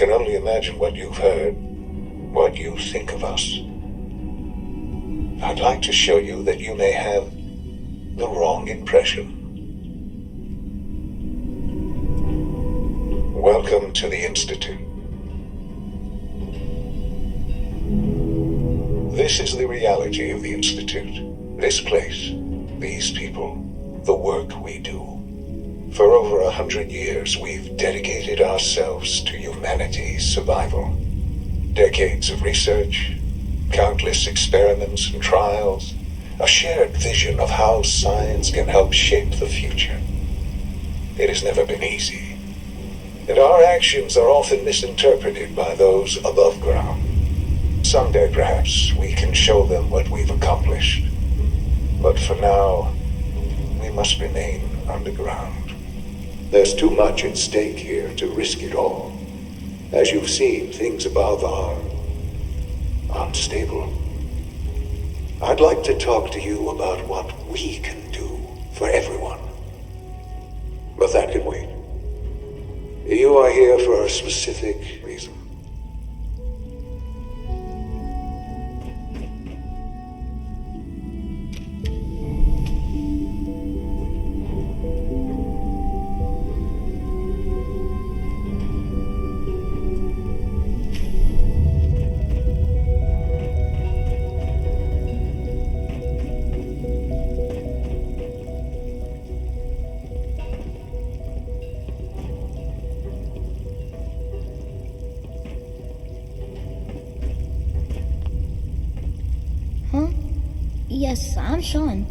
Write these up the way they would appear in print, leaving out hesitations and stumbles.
can only imagine what you've heard, what you think of us. I'd like to show you that you may have the wrong impression. Welcome to the Institute. This is the reality of the Institute. This place, these people, the work we do. For over 100 years, we've dedicated ourselves to humanity's survival. Decades of research, countless experiments and trials, a shared vision of how science can help shape the future. It has never been easy, and our actions are often misinterpreted by those above ground. Someday, perhaps, we can show them what we've accomplished. But for now, we must remain underground. There's too much at stake here to risk it all. As you've seen, things above are unstable. I'd like to talk to you about what we can do for everyone. But that can wait. You are here for a specific reason. Yes, I'm Sean.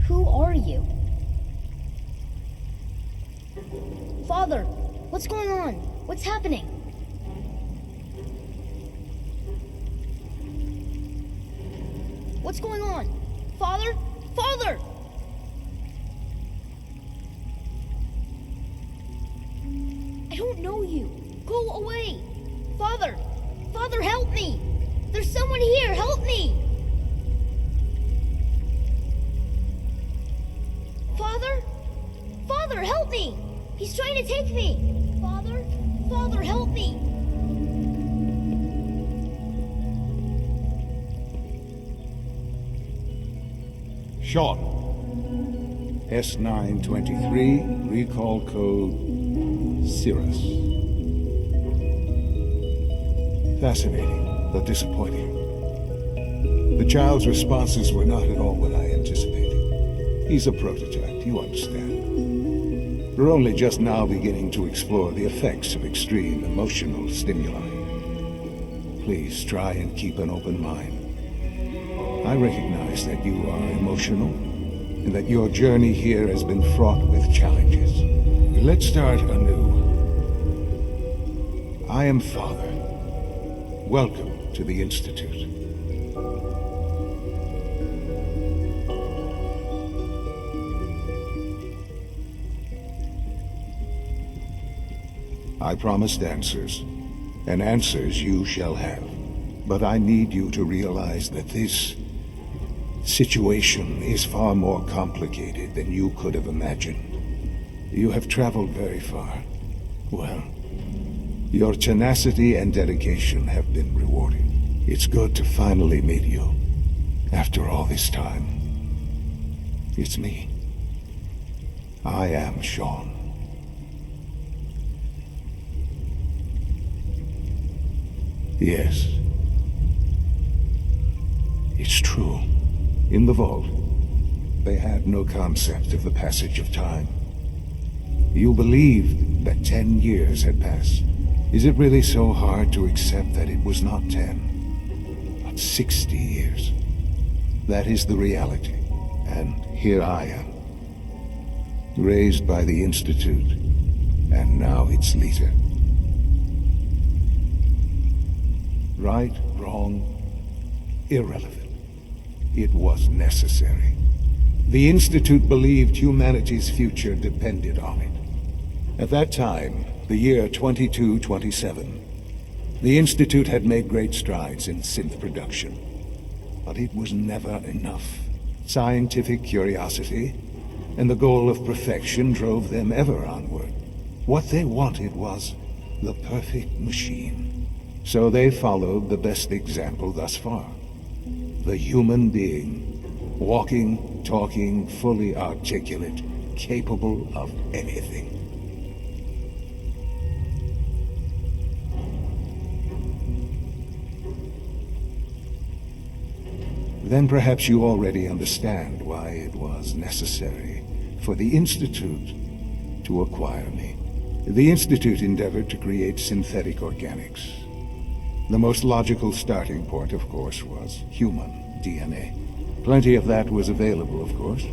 Who are you? Father, what's going on? What's happening? What's going on? Father? Father! I don't know you. Go away. Father! Father, help me! There's someone here! Help me! Father? Father, help me! He's trying to take me! Father? Father, help me! Sean. S923, recall code Cirrus. Fascinating, but disappointing. The child's responses were not at all what I anticipated. He's a prototype, you understand. We're only just now beginning to explore the effects of extreme emotional stimuli. Please try and keep an open mind. I recognize that you are emotional, and that your journey here has been fraught with challenges. Let's start anew. I am Father. Welcome to the Institute. I promised answers, and answers you shall have. But I need you to realize that this situation is far more complicated than you could have imagined. You have traveled very far. Well, your tenacity and dedication have been rewarded. It's good to finally meet you, after all this time. It's me. I am Sean. Yes. It's true. In the vault, they had no concept of the passage of time. You believed that 10 years had passed. Is it really so hard to accept that it was not 10, but 60 years? That is the reality, and here I am, raised by the Institute, and now its leader. Right, wrong, irrelevant. It was necessary. The Institute believed humanity's future depended on it. At that time, the year 2227, the Institute had made great strides in synth production. But it was never enough. Scientific curiosity, and the goal of perfection drove them ever onward. What they wanted was the perfect machine. So they followed the best example thus far. The human being, walking, talking, fully articulate, capable of anything. Then perhaps you already understand why it was necessary for the Institute to acquire me. The Institute endeavored to create synthetic organics. The most logical starting point, of course, was human DNA. Plenty of that was available, of course,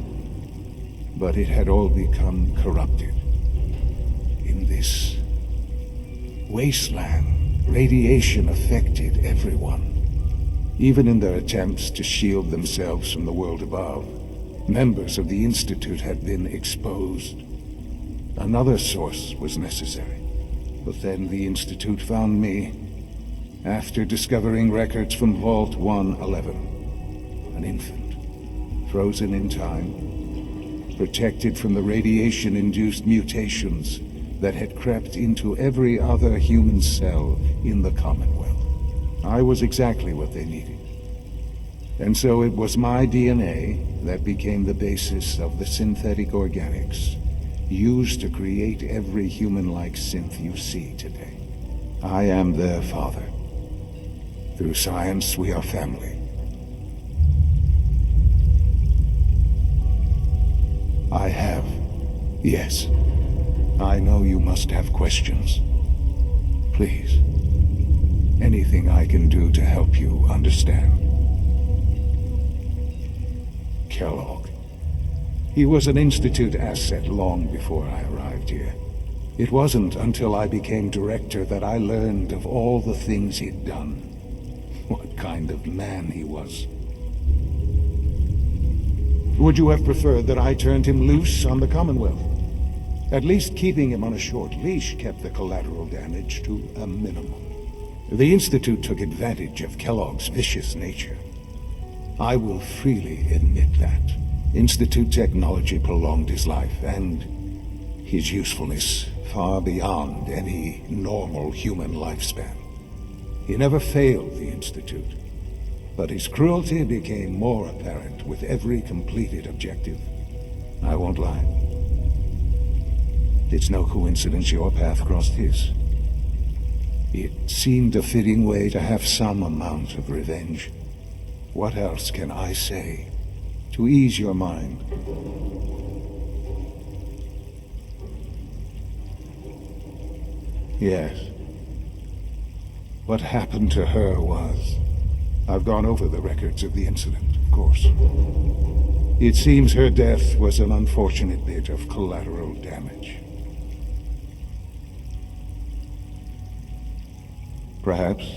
but it had all become corrupted. In this wasteland, radiation affected everyone. Even in their attempts to shield themselves from the world above, members of the Institute had been exposed. Another source was necessary. But then the Institute found me after discovering records from Vault 111. An infant, frozen in time, protected from the radiation-induced mutations that had crept into every other human cell in the Commonwealth. I was exactly what they needed. And so it was my DNA that became the basis of the synthetic organics used to create every human-like synth you see today. I am their father. Through science, we are family. I have. Yes. I know you must have questions. Please. Anything I can do to help you understand. Kellogg. He was an Institute asset long before I arrived here. It wasn't until I became director that I learned of all the things he'd done. What kind of man he was. Would you have preferred that I turned him loose on the Commonwealth? At least keeping him on a short leash kept the collateral damage to a minimum. The Institute took advantage of Kellogg's vicious nature. I will freely admit that. Institute technology prolonged his life, and his usefulness far beyond any normal human lifespan. He never failed the Institute, but his cruelty became more apparent with every completed objective. I won't lie. It's no coincidence your path crossed his. It seemed a fitting way to have some amount of revenge. What else can I say to ease your mind? Yes. What happened to her was... I've gone over the records of the incident, of course. It seems her death was an unfortunate bit of collateral damage. Perhaps.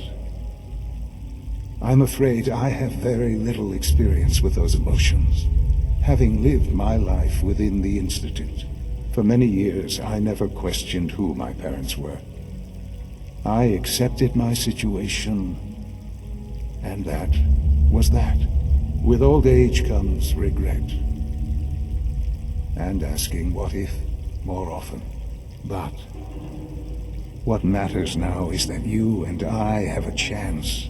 I'm afraid I have very little experience with those emotions, having lived my life within the Institute. For many years, I never questioned who my parents were. I accepted my situation, and that was that. With old age comes regret, and asking what if more often. But what matters now is that you and I have a chance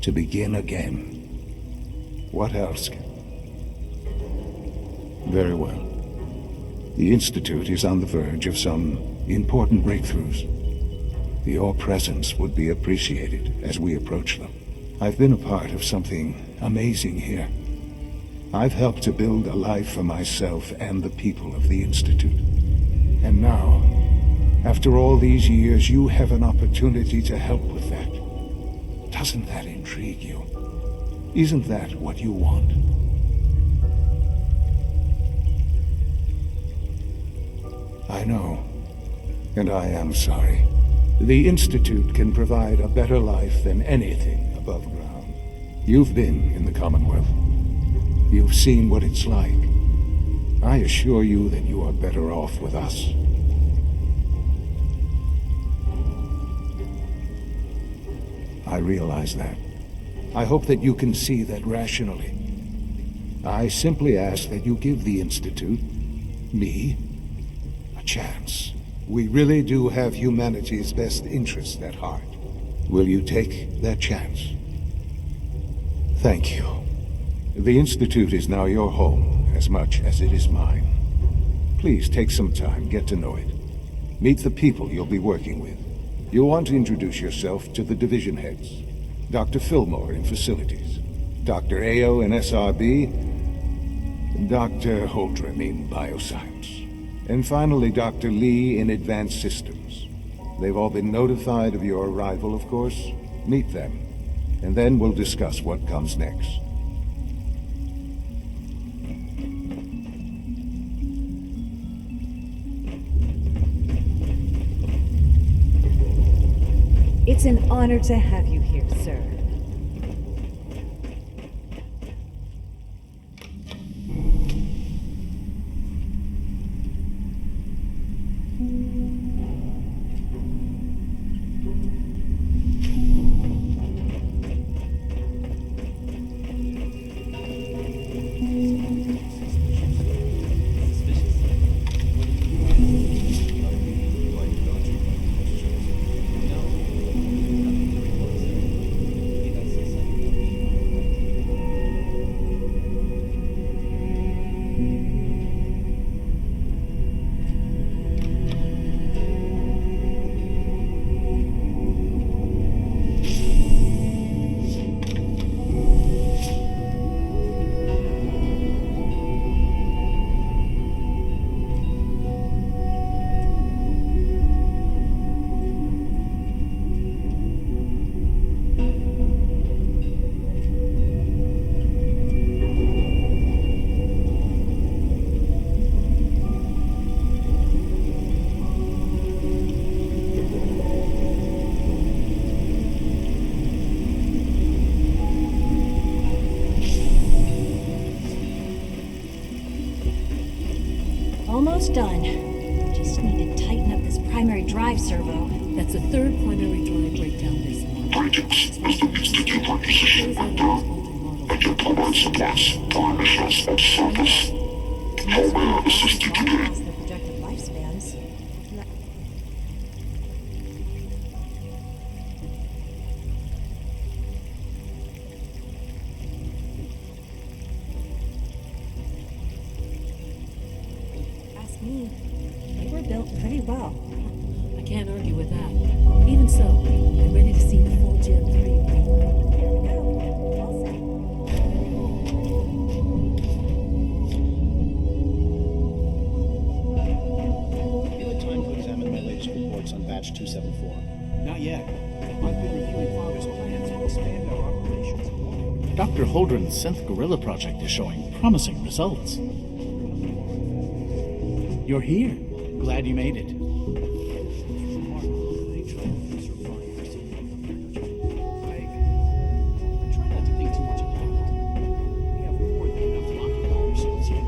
to begin again. What else can... Very well. The Institute is on the verge of some important breakthroughs. Your presence would be appreciated as we approach them. I've been a part of something amazing here. I've helped to build a life for myself and the people of the Institute. And now, after all these years, you have an opportunity to help with that. Doesn't that intrigue you? Isn't that what you want? I know, and I am sorry. The Institute can provide a better life than anything above ground. You've been in the Commonwealth. You've seen what it's like. I assure you that you are better off with us. I realize that. I hope that you can see that rationally. I simply ask that you give the Institute Me? A chance. We really do have humanity's best interest at heart. Will you take that chance? Thank you. The Institute is now your home as much as it is mine. Please take some time, get to know it. Meet the people you'll be working with. You'll want to introduce yourself to the division heads. Dr. Fillmore in Facilities, Dr. Ao in SRB, and Dr. Holdren in Bioscience. And finally, Dr. Lee in Advanced Systems. They've all been notified of your arrival, of course. Meet them, and then we'll discuss what comes next. It's an honor to have you here, sir. Almost done. Just need to tighten up this primary drive servo. That's the third primary drive breakdown this month. The projected lifespans. Ask me. They were built pretty well. I can't argue with that. Even so, I'm ready to see the full Gen 3. There we go. All set. Have you had time to examine my latest reports on batch 274? Not yet. I've been reviewing Father's plans to expand our operations. Dr. Holdren's synth gorilla project is showing promising results. You're here. Glad you made it. I try not to think too much about it. We have more than enough to occupy ourselves here.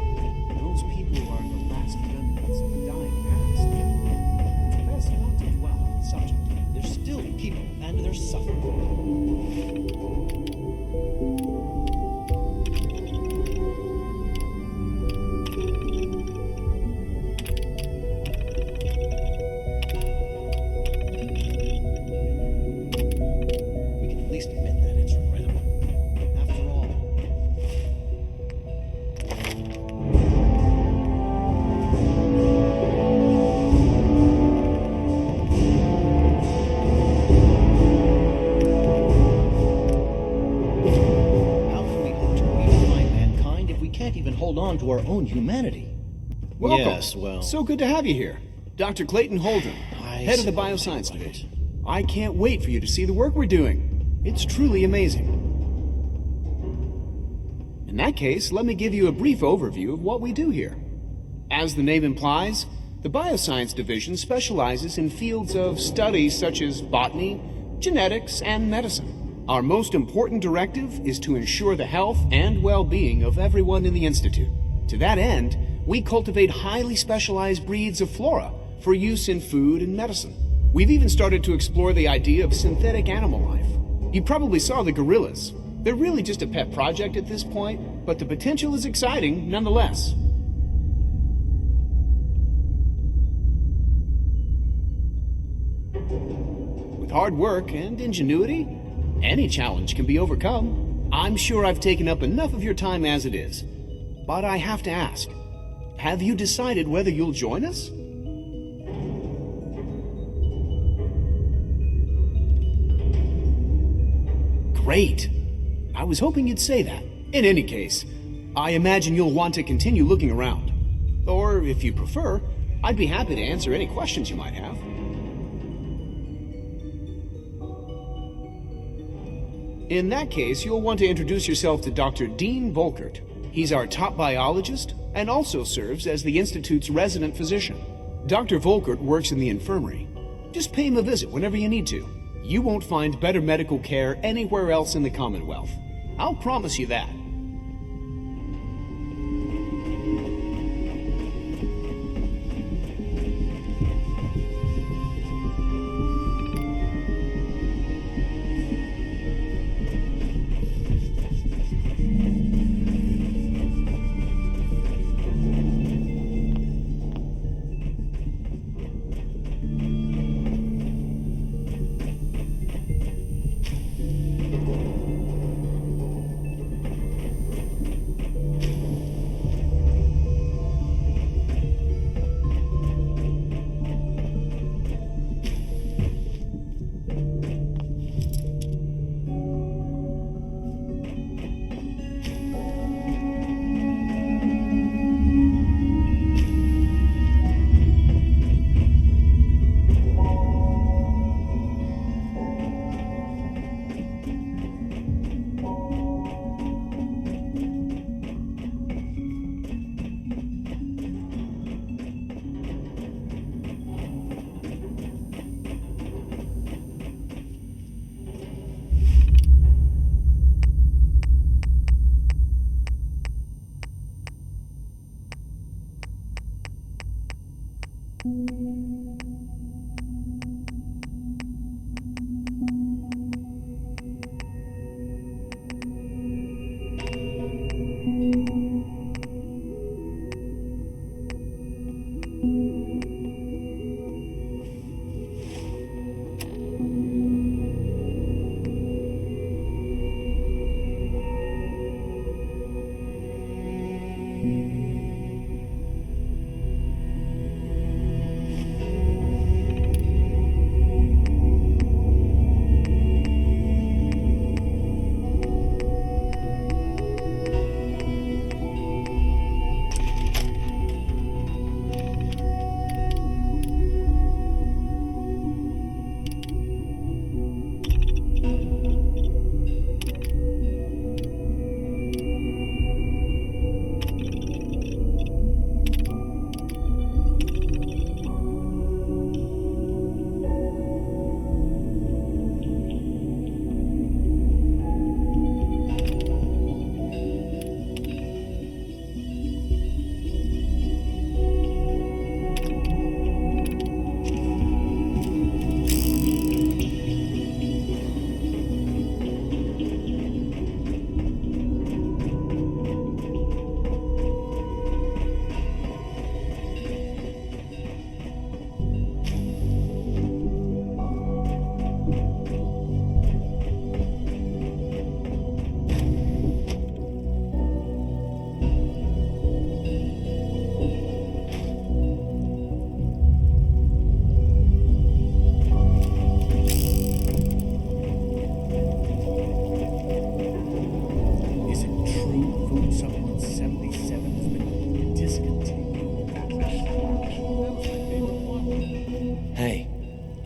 Those people are the last remnants of a dying past. It's best not to dwell on the subject. They're still people, and they're suffering. We can at least admit that it's regrettable. After all, How can we hope to reunify mankind if we can't even hold on to our own humanity? welcome. Yes, well, So good to have you here. Dr. Clayton Holdren, head of the Bioscience Division. I can't wait for you to see the work we're doing. It's truly amazing. In that case, let me give you a brief overview of what we do here. As the name implies, the Bioscience Division specializes in fields of study such as botany, genetics, and medicine. Our most important directive is to ensure the health and well-being of everyone in the Institute. To that end, we cultivate highly specialized breeds of flora for use in food and medicine. We've even started to explore the idea of synthetic animal life. You probably saw the gorillas. They're really just a pet project at this point, but the potential is exciting nonetheless. With hard work and ingenuity, any challenge can be overcome. I'm sure I've taken up enough of your time as it is. But I have to ask, have you decided whether you'll join us? Great. I was hoping you'd say that. In any case, I imagine you'll want to continue looking around. Or, if you prefer, I'd be happy to answer any questions you might have. In that case, you'll want to introduce yourself to Dr. Dean Volkert. He's our top biologist and also serves as the Institute's resident physician. Dr. Volkert works in the infirmary. Just pay him a visit whenever you need to. You won't find better medical care anywhere else in the Commonwealth. I'll promise you that.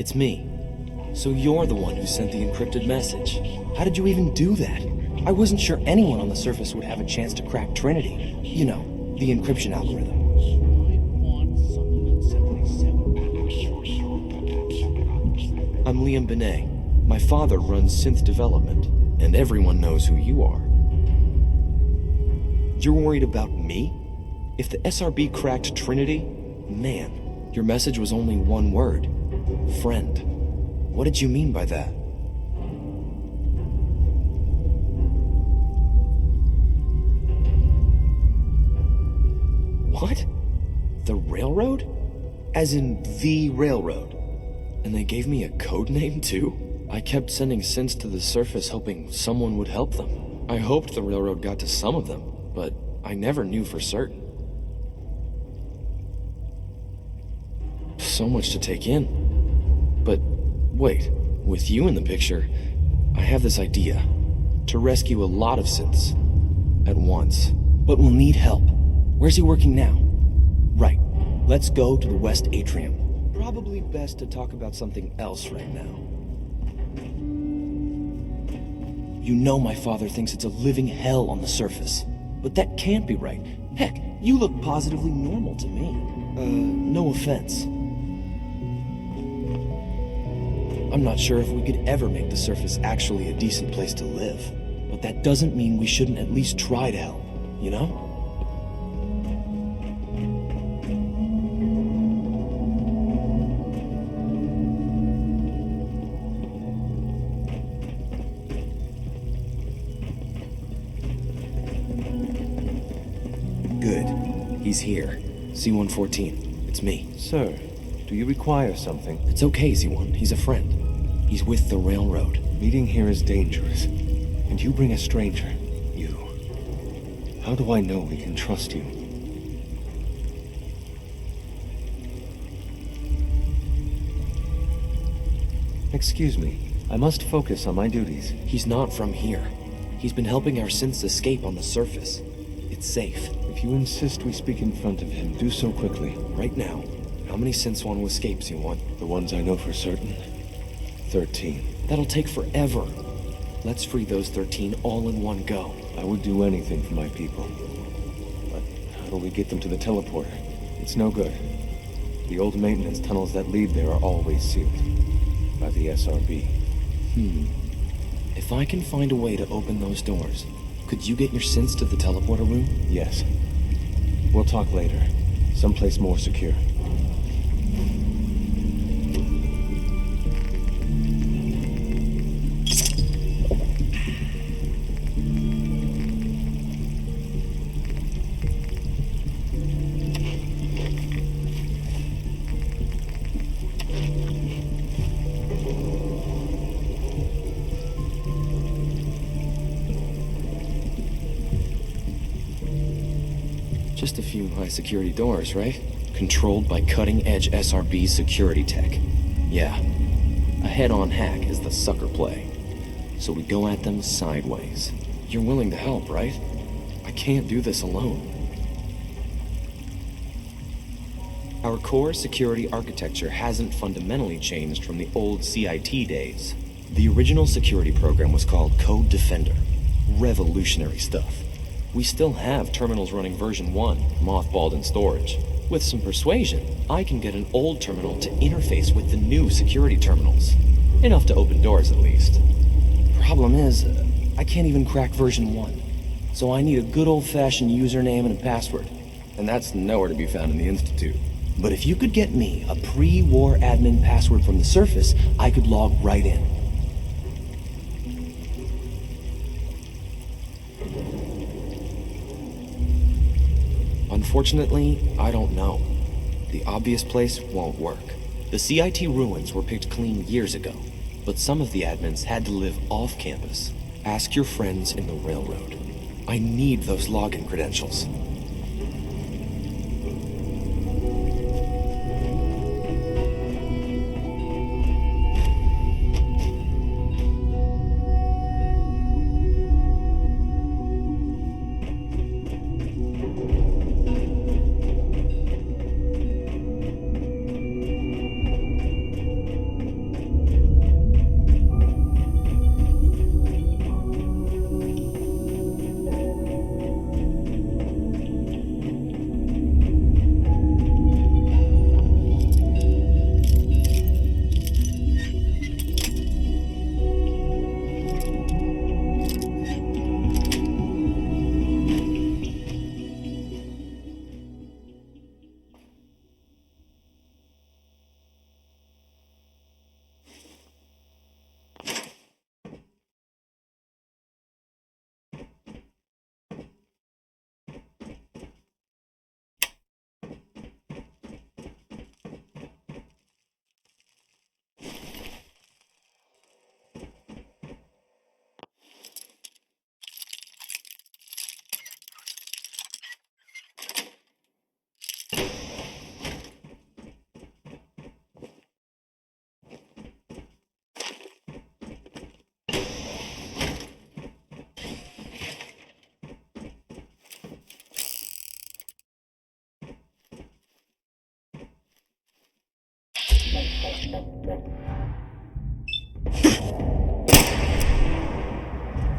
It's me. So you're the one who sent the encrypted message. How did you even do that? I wasn't sure anyone on the surface would have a chance to crack Trinity. You know, the encryption algorithm. I'm Liam Benet. My father runs synth development, and everyone knows who you are. You're worried about me? If the SRB cracked Trinity, man, your message was only one word. Friend. What did you mean by that? What? The railroad? As in the railroad? And they gave me a code name, too? I kept sending synths to the surface hoping someone would help them. I hoped the railroad got to some of them, but I never knew for certain. So much to take in. But wait, with you in the picture, I have this idea. To rescue a lot of synths at once. But we'll need help. Where's he working now? Right. Let's go to the West Atrium. Probably best to talk about something else right now. You know my father thinks it's a living hell on the surface. But that can't be right. Heck, you look positively normal to me. No offense. I'm not sure if we could ever make the surface actually a decent place to live. But that doesn't mean we shouldn't at least try to help, you know? Good. He's here. C-114. It's me. Sir, do you require something? It's okay, Z1. He's a friend. He's with the railroad. Meeting here is dangerous. And you bring a stranger. You. How do I know we can trust you? Excuse me. I must focus on my duties. He's not from here. He's been helping our synths escape on the surface. It's safe. If you insist we speak in front of him, do so quickly. Right now, how many synths want to escape, Z1? The ones I know for certain? 13. That'll take forever. Let's free those 13 all in one go. I would do anything for my people. But how do we get them to the teleporter? It's no good. The old maintenance tunnels that lead there are always sealed. By the SRB. If I can find a way to open those doors, could you get your synths to the teleporter room? Yes. We'll talk later. Someplace more secure. Just a few high-security doors, right? Controlled by cutting-edge SRB security tech. Yeah. A head-on hack is the sucker play. So we go at them sideways. You're willing to help, right? I can't do this alone. Our core security architecture hasn't fundamentally changed from the old CIT days. The original security program was called Code Defender. Revolutionary stuff. We still have terminals running version 1, mothballed in storage. With some persuasion, I can get an old terminal to interface with the new security terminals. Enough to open doors, at least. Problem is, I can't even crack version 1. So I need a good old-fashioned username and a password. And that's nowhere to be found in the Institute. But if you could get me a pre-war admin password from the surface, I could log right in. Unfortunately, I don't know. The obvious place won't work. The CIT ruins were picked clean years ago, but some of the admins had to live off campus. Ask your friends in the railroad. I need those login credentials.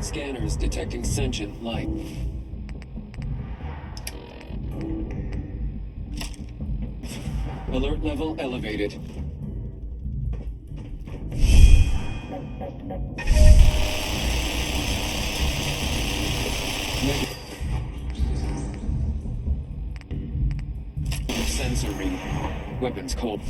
Scanners detecting sentient light. Alert level elevated. Sensor read. Weapons cold.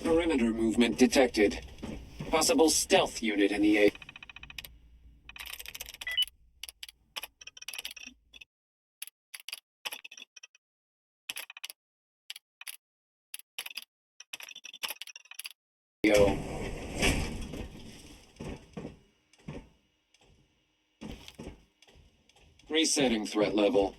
Perimeter movement detected. Possible stealth unit in the AO. Resetting threat level.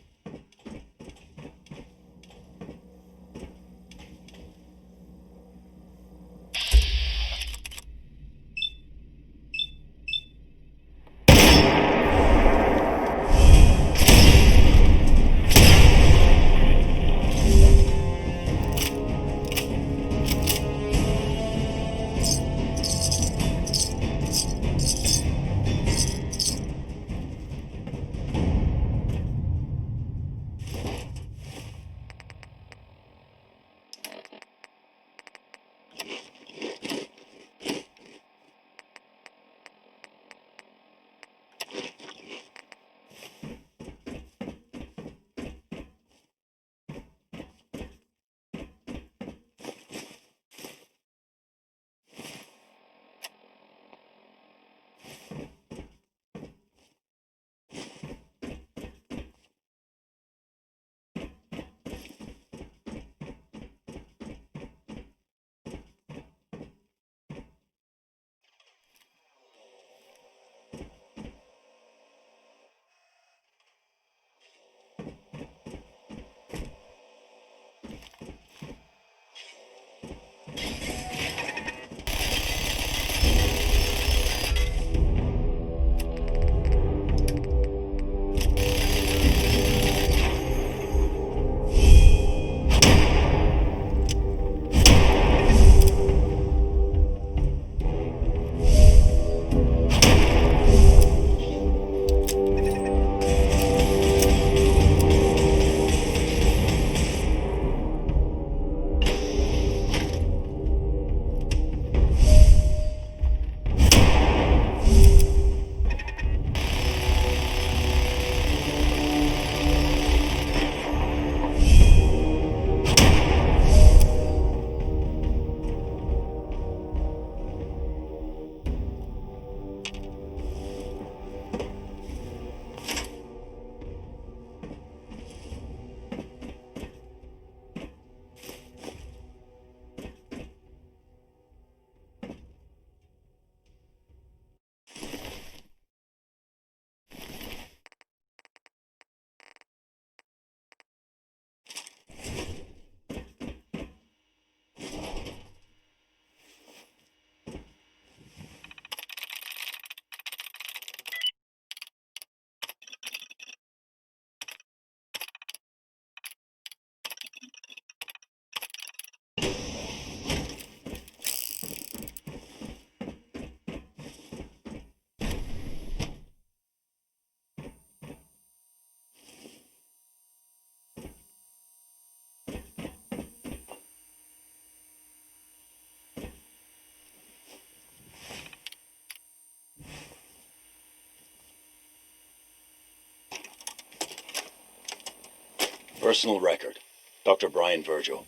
Personal record, Dr. Brian Virgil.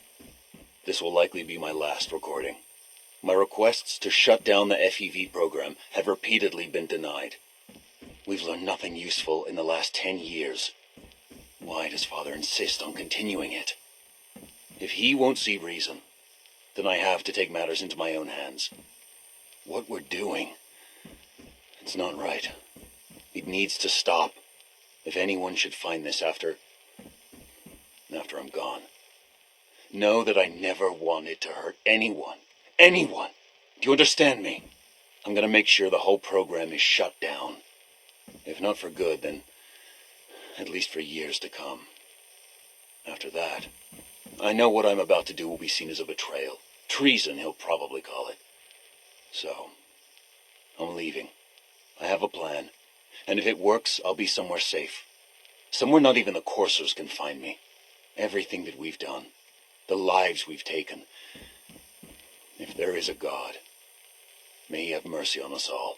This will likely be my last recording. My requests to shut down the FEV program have repeatedly been denied. We've learned nothing useful in the last 10 years. Why does Father insist on continuing it? If he won't see reason, then I have to take matters into my own hands. What we're doing, it's not right. It needs to stop. If anyone should find this after I'm gone, know that I never wanted to hurt anyone. Anyone! Do you understand me? I'm gonna make sure the whole program is shut down. If not for good, then at least for years to come. After that, I know what I'm about to do will be seen as a betrayal. Treason, he'll probably call it. So, I'm leaving. I have a plan. And if it works, I'll be somewhere safe. Somewhere not even the coursers can find me. Everything that we've done, the lives we've taken. If there is a God, may he have mercy on us all.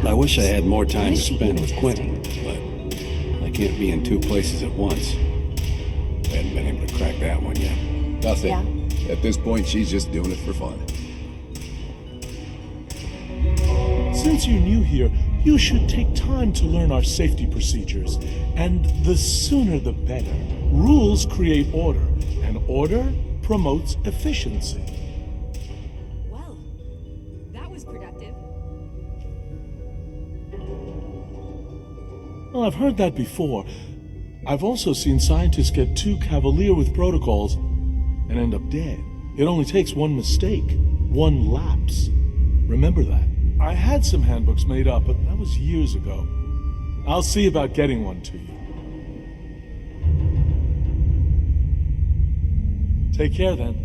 I wish I had more time to spend with Quentin, but I can't be in two places at once. I haven't been able to crack that one yet. Nothing. Yeah? At this point, she's just doing it for fun. Since you're new here, you should take time to learn our safety procedures. And the sooner the better. Rules create order, and order promotes efficiency. Well, that was productive. Well, I've heard that before. I've also seen scientists get too cavalier with protocols and end up dead. It only takes one mistake, one lapse. Remember that. I had some handbooks made up, but that was years ago. I'll see about getting one to you. Take care then.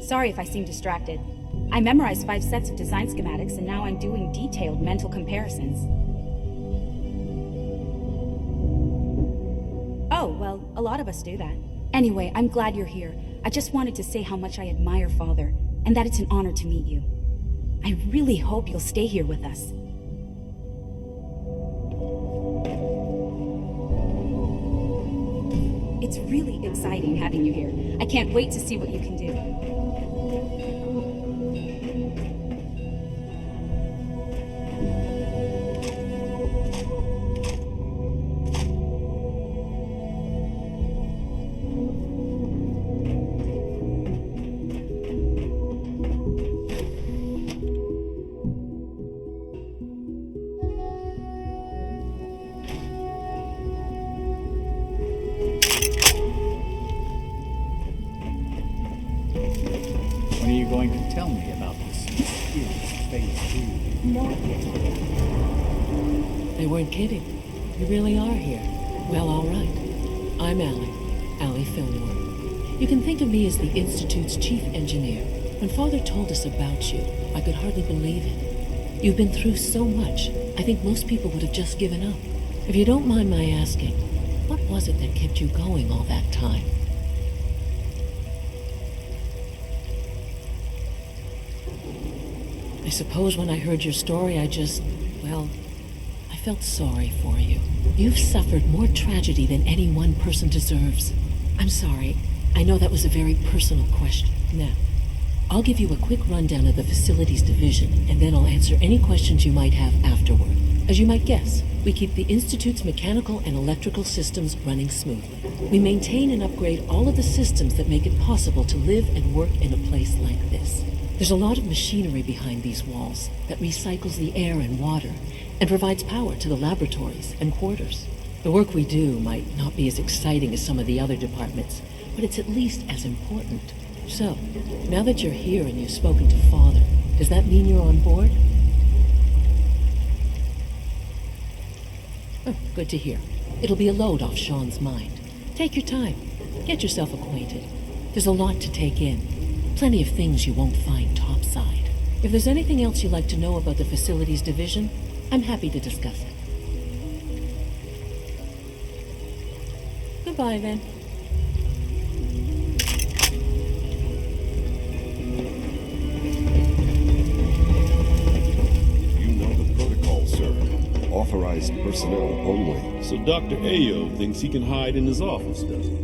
Sorry if I seem distracted. I memorized 5 sets of design schematics, and now I'm doing detailed mental comparisons. Oh, well, a lot of us do that. Anyway, I'm glad you're here. I just wanted to say how much I admire Father, and that it's an honor to meet you. I really hope you'll stay here with us. It's really exciting having you here. I can't wait to see what you can do. When are you going to tell me about this mysterious phase 2? No. They weren't kidding. You really are here. Well, all right. I'm Allie Fillmore. You can think of me as the Institute's chief engineer. When Father told us about you, I could hardly believe it. You've been through so much, I think most people would have just given up. If you don't mind my asking, what was it that kept you going all that time? I suppose when I heard your story, I felt sorry for you. You've suffered more tragedy than any one person deserves. I'm sorry. I know that was a very personal question. Now, I'll give you a quick rundown of the Facilities Division, and then I'll answer any questions you might have afterward. As you might guess, we keep the Institute's mechanical and electrical systems running smoothly. We maintain and upgrade all of the systems that make it possible to live and work in a place like this. There's a lot of machinery behind these walls that recycles the air and water and provides power to the laboratories and quarters. The work we do might not be as exciting as some of the other departments, but it's at least as important. So, now that you're here and you've spoken to Father, does that mean you're on board? Oh, good to hear. It'll be a load off Sean's mind. Take your time. Get yourself acquainted. There's a lot to take in. Plenty of things you won't find topside. If there's anything else you'd like to know about the Facilities Division, I'm happy to discuss it. Goodbye, then. You know the protocol, sir. Authorized personnel only. So Dr. Ayo thinks he can hide in his office, does he?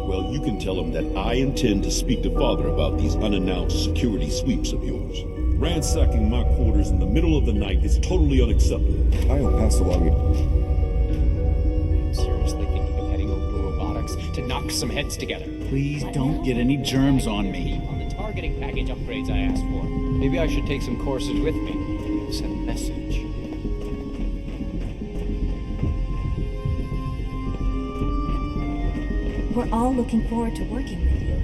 Well, you can tell him that I intend to speak to Father about these unannounced security sweeps of yours. Ransacking my quarters in the middle of the night is totally unacceptable. I'll pass along. I'm seriously thinking of heading over to robotics to knock some heads together. Please don't get any germs on me. On the targeting package upgrades I asked for. Maybe I should take some courses with me. Send a message. We're all looking forward to working with you.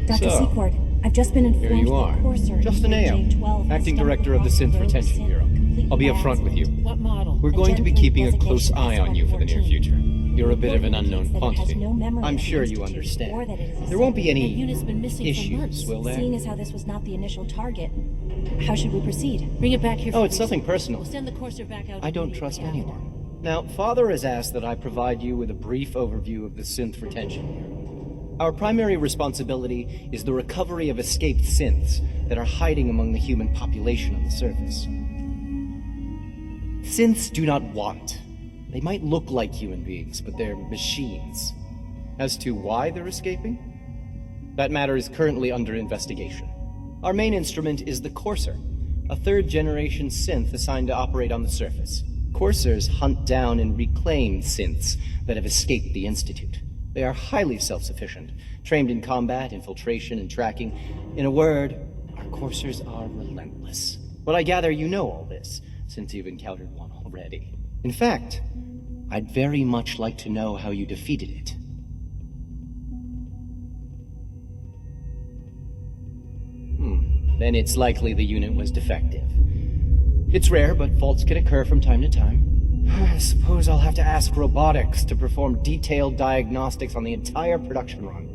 Dr. So, Secord, I've just been informed here you are. that Courser Justin Ayo, Acting Director of the Synth Retention Bureau. I'll be upfront with you. What model? We're going to be keeping a close eye on you for the near future. You're a bit of an unknown quantity. I'm sure you understand. There won't be any issues, will there? Seeing as how this was not the initial target, how should we proceed? Bring it back here. Oh, it's nothing personal. We'll send the courser back out. I don't trust anyone. Now, Father has asked that I provide you with a brief overview of the Synth Retention Bureau. Our primary responsibility is the recovery of escaped synths that are hiding among the human population on the surface. Synths do not want. They might look like human beings, but they're machines. As to why they're escaping, that matter is currently under investigation. Our main instrument is the Courser, a third-generation synth assigned to operate on the surface. Coursers hunt down and reclaim synths that have escaped the Institute. They are highly self-sufficient, trained in combat, infiltration, and tracking. In a word, our coursers are relentless. But I gather you know all this, since you've encountered one already. In fact, I'd very much like to know how you defeated it. Then it's likely the unit was defective. It's rare, but faults can occur from time to time. I suppose I'll have to ask robotics to perform detailed diagnostics on the entire production run.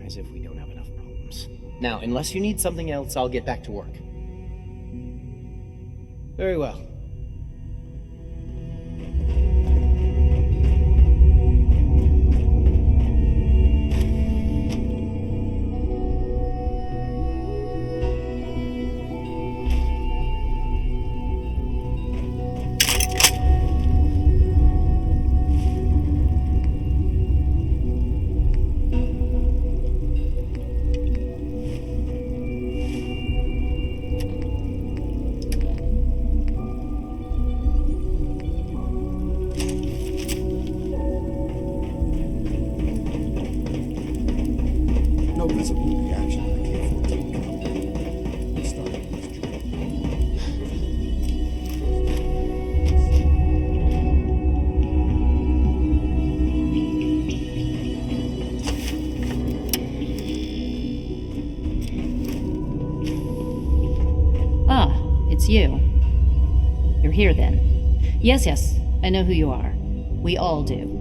As if we don't have enough problems. Now, unless you need something else, I'll get back to work. Very well. No visible reaction to the K-14 countdown. Let's start with this journey. Ah, it's you. You're here then. Yes, I know who you are. We all do.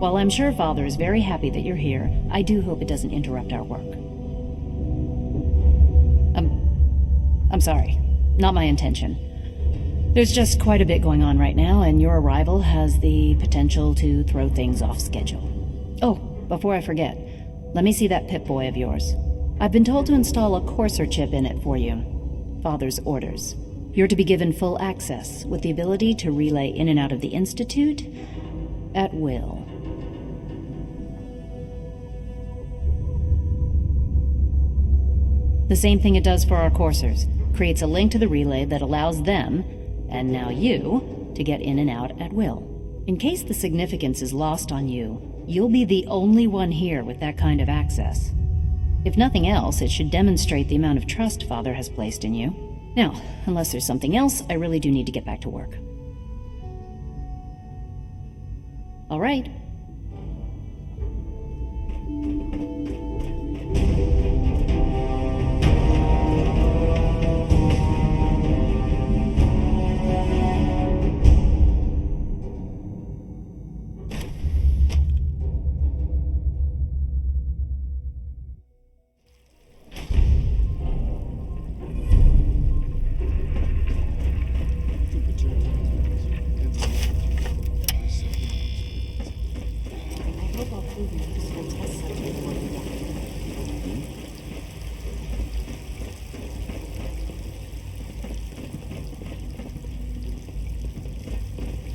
While I'm sure Father is very happy that you're here, I do hope it doesn't interrupt our work. I'm sorry. Not my intention. There's just quite a bit going on right now, and your arrival has the potential to throw things off schedule. Oh, before I forget, let me see that Pip-Boy of yours. I've been told to install a Courser chip in it for you. Father's orders. You're to be given full access, with the ability to relay in and out of the Institute at will. The same thing it does for our coursers. Creates a link to the relay that allows them, and now you, to get in and out at will. In case the significance is lost on you, you'll be the only one here with that kind of access. If nothing else, it should demonstrate the amount of trust Father has placed in you. Now, unless there's something else, I really do need to get back to work. All right.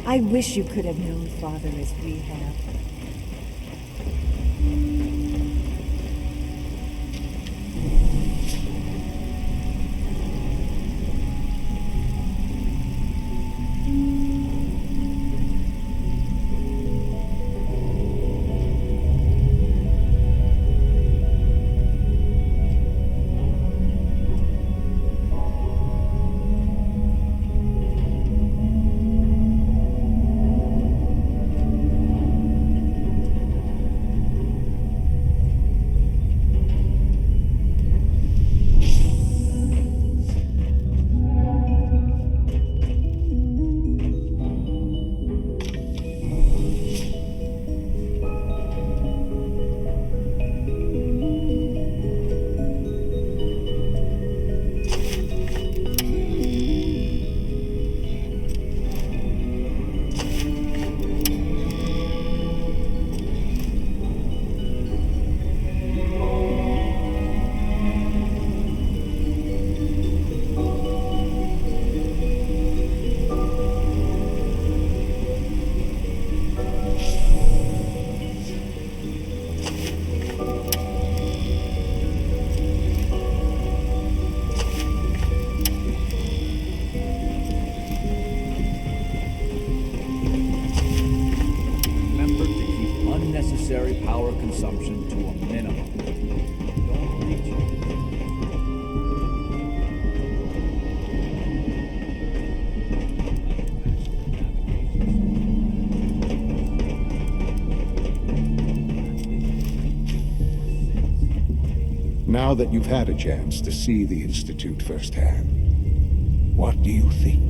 I wish you could have known Father as we have. Power consumption to a minimum. Don't reach it. Now that you've had a chance to see the Institute firsthand, what do you think?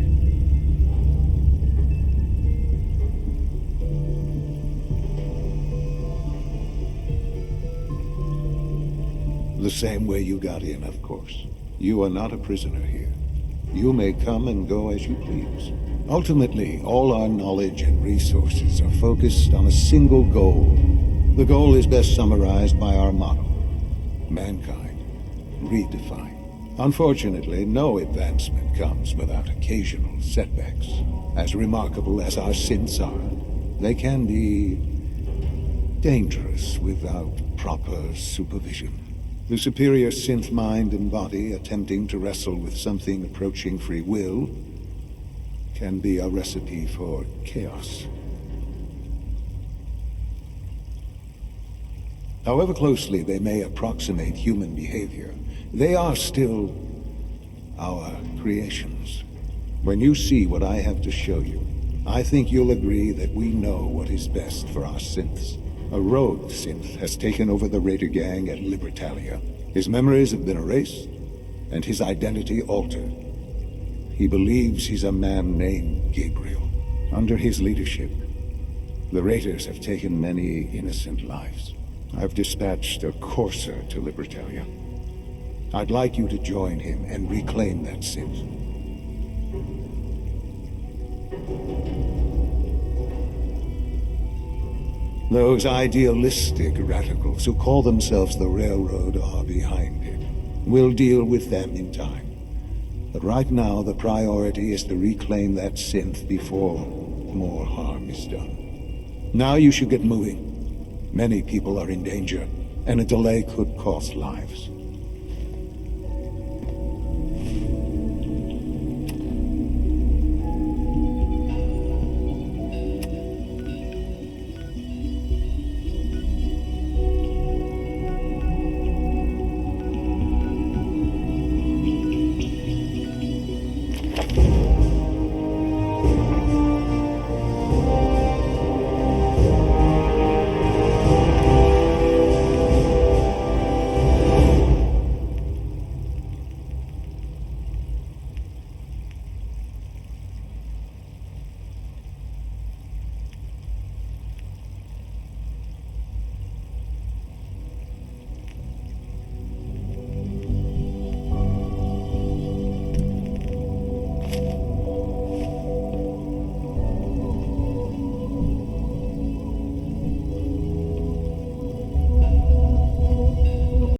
The same way you got in, of course. You are not a prisoner here. You may come and go as you please. Ultimately, all our knowledge and resources are focused on a single goal. The goal is best summarized by our motto: mankind, redefined. Unfortunately, no advancement comes without occasional setbacks. As remarkable as our synths are, they can be dangerous without proper supervision. The superior synth mind and body attempting to wrestle with something approaching free will can be a recipe for chaos. However closely they may approximate human behavior, they are still our creations. When you see what I have to show you, I think you'll agree that we know what is best for our synths. A rogue synth has taken over the Raider gang at Libertalia. His memories have been erased, and his identity altered. He believes he's a man named Gabriel. Under his leadership, the Raiders have taken many innocent lives. I've dispatched a courser to Libertalia. I'd like you to join him and reclaim that synth. Those idealistic radicals who call themselves the Railroad are behind it. We'll deal with them in time. But right now, the priority is to reclaim that synth before more harm is done. Now you should get moving. Many people are in danger, and a delay could cost lives.